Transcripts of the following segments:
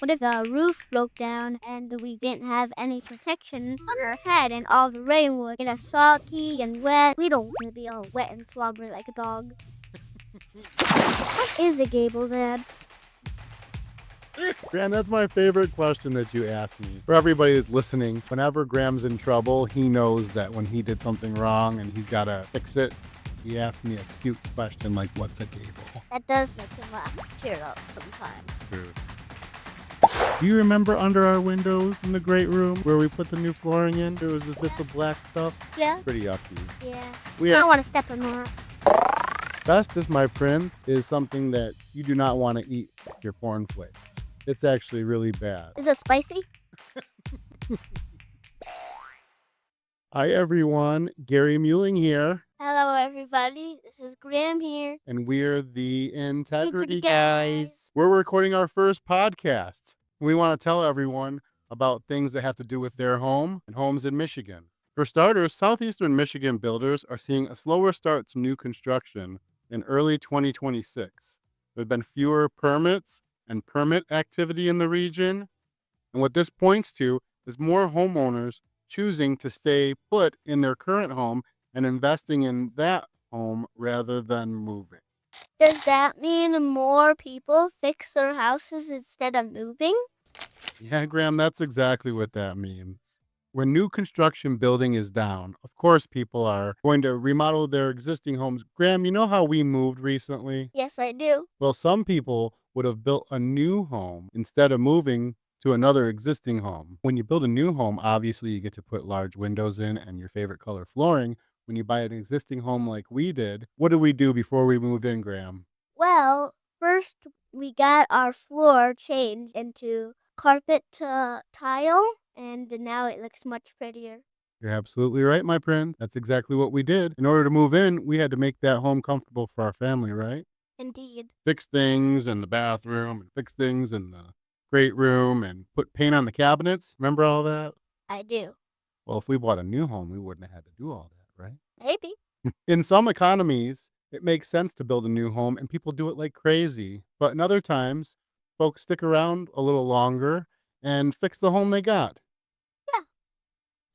What if the roof broke down and we didn't have any protection on our head and all the rain would get us soggy and wet? We don't want to be all wet and slobbery like a dog. What is a gable, Dad? Graham, that's my favorite question that you ask me. For everybody who's listening, whenever Graham's in trouble, he knows that when he did something wrong and he's got to fix it, he asks me a cute question like, what's a gable? That does make him laugh. Cheer up sometimes. True. Do you remember under our windows in the great room where we put the new flooring in? There was this bit of black stuff. Yeah? Pretty yucky. Yeah. We I are don't want to step on that. Asbestos, my prince, is something that you do not want to eat with your cornflakes. It's actually really bad. Is it spicy? Hi, everyone. Gary Muling here. Hello, everybody. This is Graham here. And we're the Integrity Integrity Guys. We're recording our first podcast. We want to tell everyone about things that have to do with their home and homes in Michigan. For starters, southeastern Michigan builders are seeing a slower start to new construction in early 2026. There have been fewer permits and permit activity in the region. And what this points to is more homeowners choosing to stay put in their current home and investing in that home rather than moving. Does that mean more people fix their houses instead of moving? Yeah, Graham, that's exactly what that means. When new construction building is down, of course, people are going to remodel their existing homes. Graham, you know how we moved recently? Yes, I do. Well, some people would have built a new home instead of moving to another existing home. When you build a new home, obviously you get to put large windows in and your favorite color flooring. When you buy an existing home like we did, what did we do before we moved in, Graham? Well, first we got our floor changed into carpet to tile, and now it looks much prettier. You're absolutely right, my friend. That's exactly what we did. In order to move in, we had to make that home comfortable for our family, right? Indeed. Fix things in the bathroom and fix things in the great room and put paint on the cabinets. Remember all that? I do. Well, if we bought a new home, we wouldn't have had to do all that, right? Maybe. In some economies, it makes sense to build a new home and people do it like crazy. But in other times, folks stick around a little longer and fix the home they got. Yeah.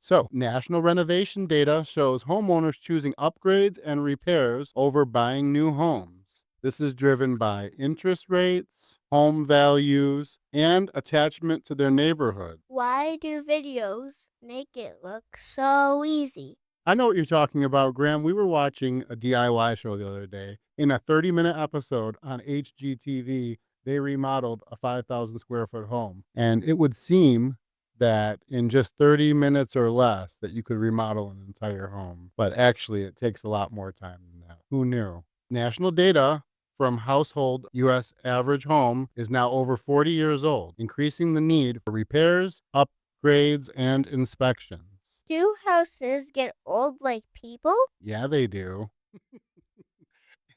So, national renovation data shows homeowners choosing upgrades and repairs over buying new homes. This is driven by interest rates, home values, and attachment to their neighborhood. Why do videos make it look so easy? I know what you're talking about, Graham. We were watching a DIY show the other day. In a 30-minute episode on HGTV, they remodeled a 5,000 square foot home. And it would seem that in just 30 minutes or less that you could remodel an entire home. But actually, it takes a lot more time than that. Who knew? National data from household U.S. average home is now over 40 years old, increasing the need for repairs, upgrades, and inspections. Do houses get old like people? Yeah, they do.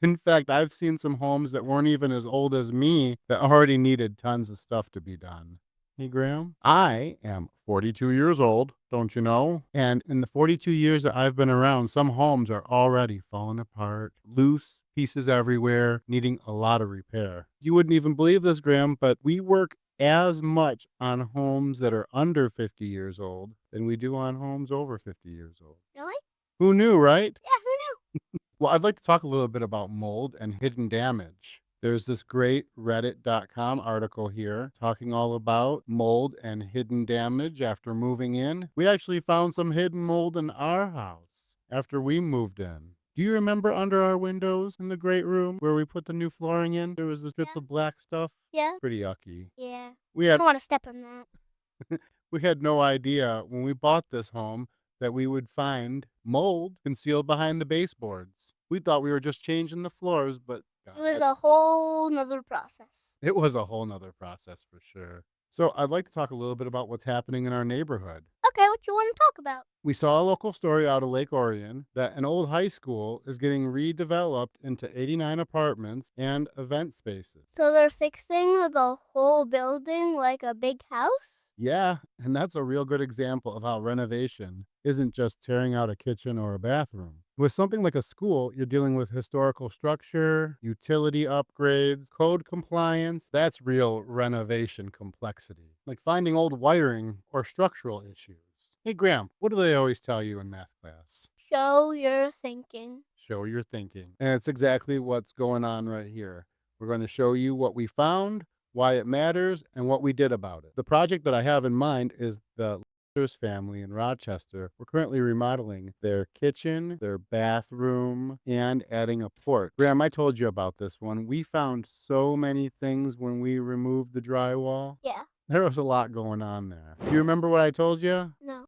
In fact, I've seen some homes that weren't even as old as me that already needed tons of stuff to be done. Hey, Graham, I am 42 years old, don't you know? And in the 42 years that I've been around, some homes are already falling apart, loose, pieces everywhere, needing a lot of repair. You wouldn't even believe this, Graham, but we work as much on homes that are under 50 years old than we do on homes over 50 years old. Really? Who knew, right? Yeah, who knew? Well, I'd like to talk a little bit about mold and hidden damage. There's this great reddit.com article here talking all about mold and hidden damage after moving in. We actually found some hidden mold in our house after we moved in. Do you remember under our windows in the great room where we put the new flooring in? There was this bit of black stuff. Yeah. Pretty yucky. Yeah. We I had don't want to step on that. we had no idea when we bought this home that we would find mold concealed behind the baseboards. We thought we were just changing the floors, but It was a whole nother process. it was a whole nother process for sure. So I'd like to talk a little bit about what's happening in our neighborhood. Okay, what you want to talk about? We saw a local story out of Lake Orion that an old high school is getting redeveloped into 89 apartments and event spaces. So they're fixing the whole building like a big house? Yeah, and that's a real good example of how renovation isn't just tearing out a kitchen or a bathroom. With something like a school, you're dealing with historical structure, utility upgrades, code compliance. That's real renovation complexity, like finding old wiring or structural issues. Hey, Graham, what do they always tell you in math class? Show your thinking. Show your thinking. And it's exactly what's going on right here. We're going to show you what we found, why it matters, and what we did about it. The project that I have in mind is the Asbestos family in Rochester. We're currently remodeling their kitchen, their bathroom, and adding a porch. Graham, I told you about this one. We found so many things when we removed the drywall. Yeah. There was a lot going on there. Do you remember what I told you? No.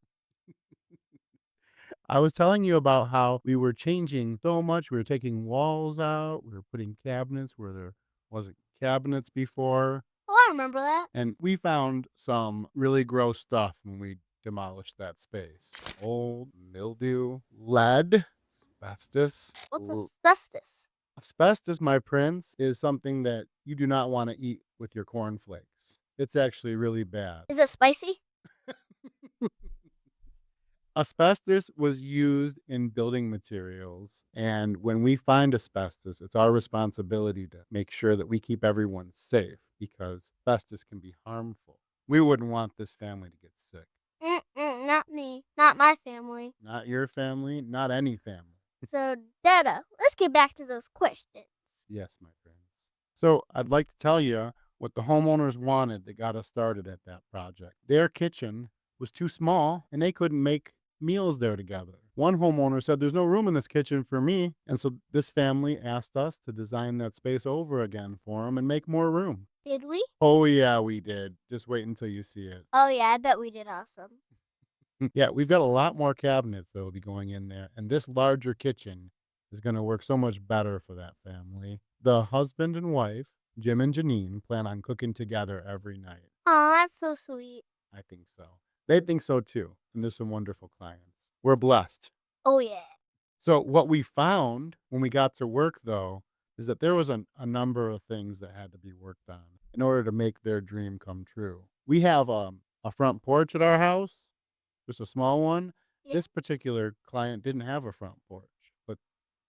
I was telling you about how we were changing so much. We were taking walls out. We were putting cabinets where there wasn't cabinets before. Oh, I remember that. And we found some really gross stuff when we demolished that space. Old mildew, lead, asbestos. What's asbestos? Asbestos, my prince, is something that you do not want to eat with your cornflakes. It's actually really bad. Is it spicy? Asbestos was used in building materials, and when we find asbestos, it's our responsibility to make sure that we keep everyone safe because asbestos can be harmful. We wouldn't want this family to get sick. Not me. Not my family. Not your family, not any family. So, Dada, let's get back to those questions. Yes, my friends. So I'd like to tell you what the homeowners wanted that got us started at that project. Their kitchen was too small and they couldn't make meals there together. One homeowner said, "There's no room in this kitchen for me." And so this family asked us to design that space over again for them and make more room. Did we? Oh, yeah, we did. Just wait until you see it. Oh, yeah, I bet we did awesome. Yeah, we've got a lot more cabinets that will be going in there. And this larger kitchen is going to work so much better for that family. The husband and wife, Jim and Janine, plan on cooking together every night. Oh, that's so sweet. I think so. They think so too. And there's some wonderful clients. We're blessed. Oh, yeah. So what we found when we got to work, though, is that there was a number of things that had to be worked on in order to make their dream come true. We have a front porch at our house, just a small one. Yeah. This particular client didn't have a front porch, but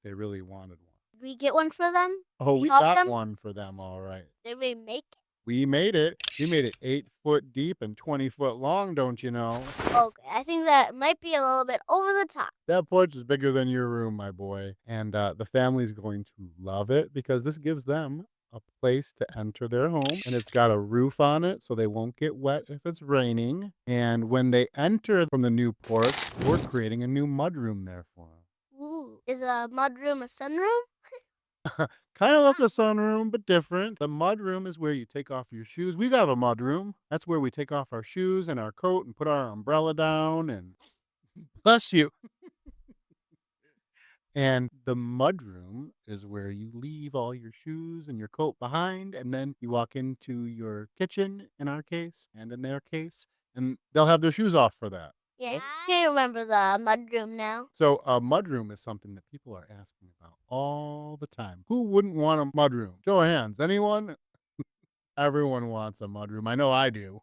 they really wanted one. Did we get one for them? Oh, We we helped got them? one for them, all right. Did we make it? We made it. We made it 8 foot deep and 20 foot long, don't you know? Okay, I think that might be a little bit over the top. That porch is bigger than your room, my boy. And the family's going to love it because this gives them a place to enter their home. And it's got a roof on it so they won't get wet if it's raining. And when they enter from the new porch, we're creating a new mudroom there for them. Ooh, is a mudroom a sunroom? Kind of like a sunroom, but different. The mudroom is where you take off your shoes. We got a mudroom. That's where we take off our shoes and our coat and put our umbrella down and bless you. And the mudroom is where you leave all your shoes and your coat behind, and then you walk into your kitchen, in our case, and in their case, and they'll have their shoes off for that. Yeah, I can't remember the mudroom now. So a mudroom is something that people are asking about all the time. Who wouldn't want a mudroom? Show of hands. Anyone? Everyone wants a mudroom. I know I do.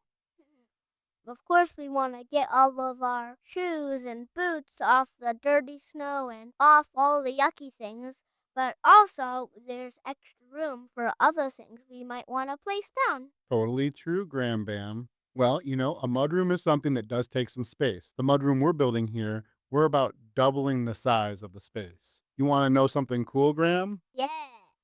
Of course, we want to get all of our shoes and boots off the dirty snow and off all the yucky things. But also, there's extra room for other things we might want to place down. Totally true, Graham Bam. Well, you know, a mudroom is something that does take some space. The mudroom we're building here, we're about doubling the size of the space. You want to know something cool, Graham? Yeah.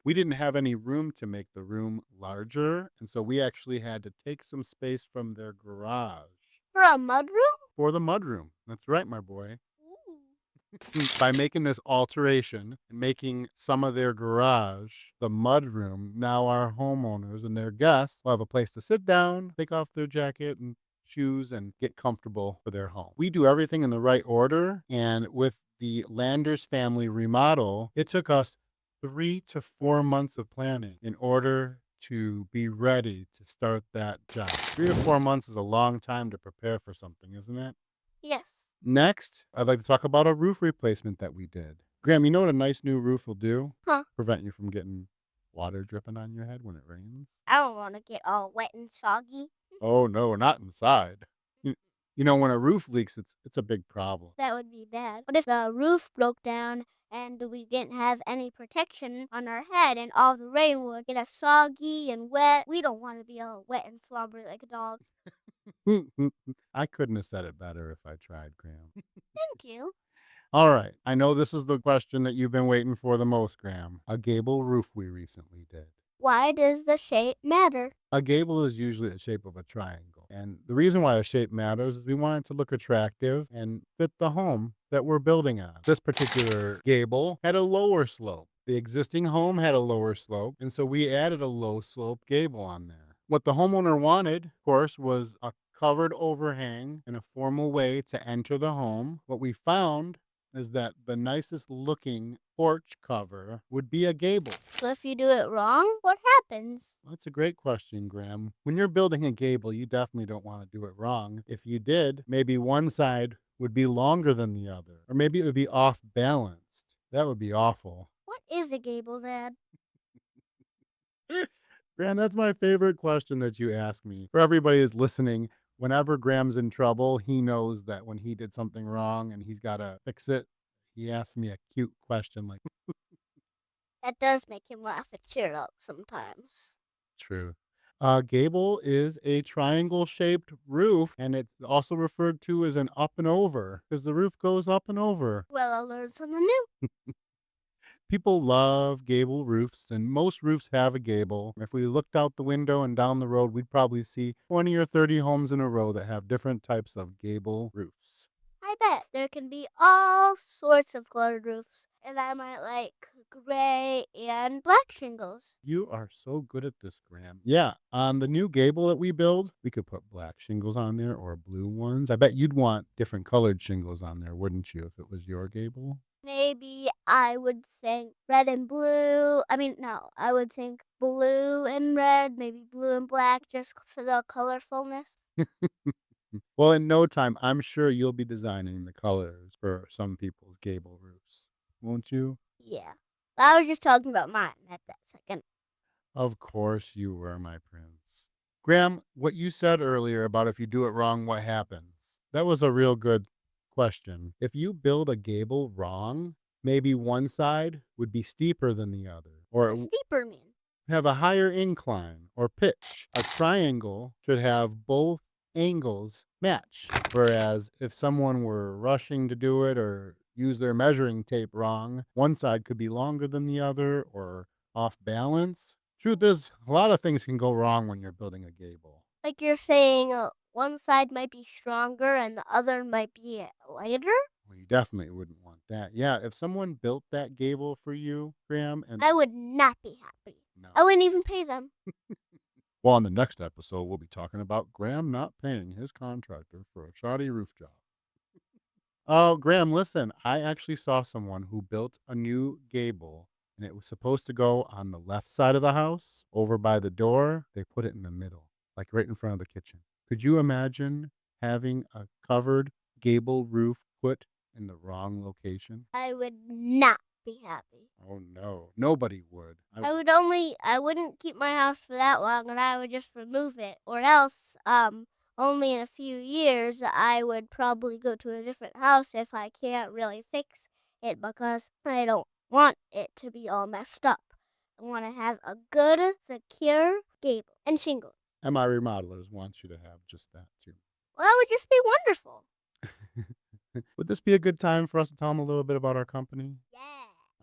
We didn't have any room to make the room larger, and so we actually had to take some space from their garage For a mudroom? for the mudroom. That's right, my boy. Ooh. By making this alteration and making some of their garage the mudroom, now our homeowners and their guests will have a place to sit down, take off their jacket and shoes, and get comfortable for their home. We do everything in the right order, and with the Landers family remodel, it took us 3 to 4 months of planning in order to be ready to start that job. 3 to 4 months is a long time to prepare for something, isn't it? Yes. Next, I'd like to talk about a roof replacement that we did. Graham, you know what a nice new roof will do? Huh? Prevent you from getting water dripping on your head when it rains. I don't want to get all wet and soggy. Oh, no, not inside. You know, when a roof leaks, it's a big problem. That would be bad. What if the roof broke down and we didn't have any protection on our head, and all the rain would get us soggy and wet. We don't want to be all wet and slobbery like a dog. I couldn't have said it better if I tried, Graham. Thank you. All right. I know this is the question that you've been waiting for the most, Graham. A gable roof we recently did. Why does the shape matter? A gable is usually the shape of a triangle. And the reason why a shape matters is we want it to look attractive and fit the home that we're building on. This particular gable had a lower slope. The existing home had a lower slope, and so we added a low slope gable on there. What the homeowner wanted, of course, was a covered overhang in a formal way to enter the home. What we found is that the nicest looking porch cover would be a gable. So if you do it wrong, what happens? That's a great question, Graham. When you're building a gable, you definitely don't want to do it wrong. If you did, maybe one side would be longer than the other, or maybe it would be off balanced. That would be awful. What is a gable, Dad? Graham, that's my favorite question that you ask me. For everybody that's listening, whenever Graham's in trouble, he knows that when he did something wrong and he's got to fix it, he asks me a cute question like, That does make him laugh and cheer up sometimes. true. Gable is a triangle shaped roof, and it's also referred to as an up and over because the roof goes up and over. Well, I learned something new. People love gable roofs, and most roofs have a gable. If we looked out the window and down the road, we'd probably see 20 or 30 homes in a row that have different types of gable roofs. I bet there can be all sorts of colored roofs, and I might like gray and black shingles. You are so good at this, Graham. Yeah, on the new gable that we build, we could put black shingles on there or blue ones. I bet you'd want different colored shingles on there, wouldn't you, if it was your gable? Maybe I would think red and blue. No, I would think blue and red, maybe blue and black, just for the colorfulness. Well, in no time, I'm sure you'll be designing the colors for some people's gable roofs, won't you? Yeah. I was just talking about mine at that second. Of course you were, my prince. Graham, what you said earlier about if you do it wrong, what happens? That was a real good question. If you build a gable wrong, maybe one side would be steeper than the other, or What does steeper mean? have a higher incline or pitch. A triangle should have both angles match. Whereas if someone were rushing to do it or use their measuring tape wrong, one side could be longer than the other or off balance. Truth is, a lot of things can go wrong when you're building a gable. Like you're saying one side might be stronger and the other might be lighter? Well, you definitely wouldn't want that. Yeah, if someone built that gable for you, Graham, and I would not be happy. no. I wouldn't even pay them. Well, on the next episode, we'll be talking about Graham not paying his contractor for a shoddy roof job. Oh, Graham, listen, I actually saw someone who built a new gable and it was supposed to go on the left side of the house over by the door. They put it in the middle, like right in front of the kitchen. Could you imagine having a covered gable roof put in the wrong location? I would not be happy. Oh, no, nobody would. I wouldn't keep my house for that long, and I would just remove it. Or else, only in a few years, I would probably go to a different house if I can't really fix it because I don't want it to be all messed up. I want to have a good, secure gable and shingles. And my remodelers want you to have just that too. Well, that would just be wonderful. Would this be a good time for us to tell them a little bit about our company? Yeah.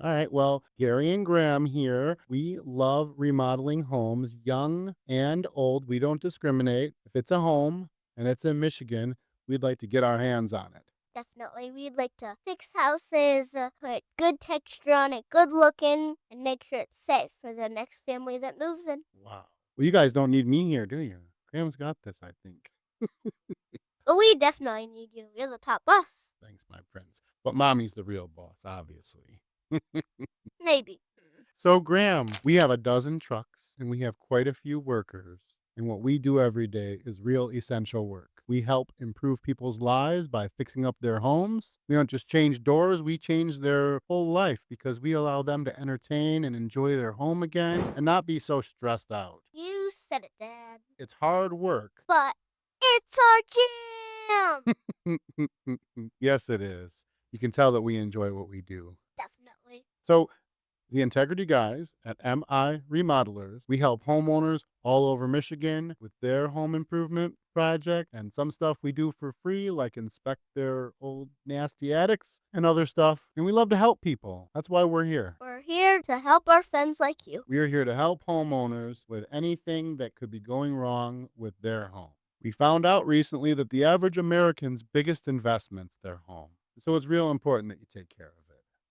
All right. Well, Gary and Graham here. We love remodeling homes, young and old. We don't discriminate. If it's a home and it's in Michigan, we'd like to get our hands on it. Definitely. We'd like to fix houses, put good texture on it, good looking, and make sure it's safe for the next family that moves in. Wow. Well, you guys don't need me here, do you? Graham's got this, I think. But we definitely need you. You're the top boss. Thanks, my prince. But mommy's the real boss, obviously. Maybe. So, Graham, we have a dozen trucks and we have quite a few workers. And what we do every day is real essential work. We help improve people's lives by fixing up their homes. We don't just change doors, we change their whole life because we allow them to entertain and enjoy their home again and not be so stressed out. You said it, Dad. It's hard work. But it's our jam. Yes, it is. You can tell that we enjoy what we do. Definitely. So the Integrity Guys at MI Remodelers, we help homeowners all over Michigan with their home improvement project, and some stuff we do for free, like inspect their old nasty attics and other stuff. And we love to help people. That's why we're here. We're here to help our friends like you. We are here to help homeowners with anything that could be going wrong with their home. We found out recently that the average American's biggest investment's their home. So it's real important that you take care of it.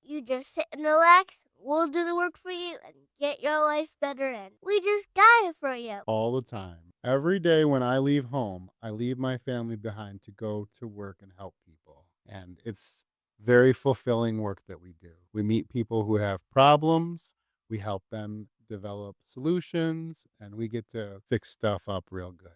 You just sit and relax. We'll do the work for you and get your life better. And we just got it for you. All the time. Every day when I leave home, I leave my family behind to go to work and help people. And it's very fulfilling work that we do. We meet people who have problems, we help them develop solutions, and we get to fix stuff up real good.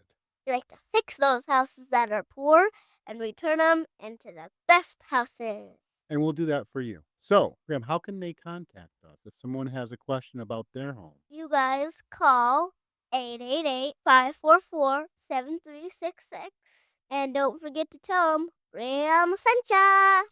We like to fix those houses that are poor and we turn them into the best houses. And we'll do that for you. So, Graham, how can they contact us if someone has a question about their home? You guys call 888-544-7366. And don't forget to tell them Ram sent ya.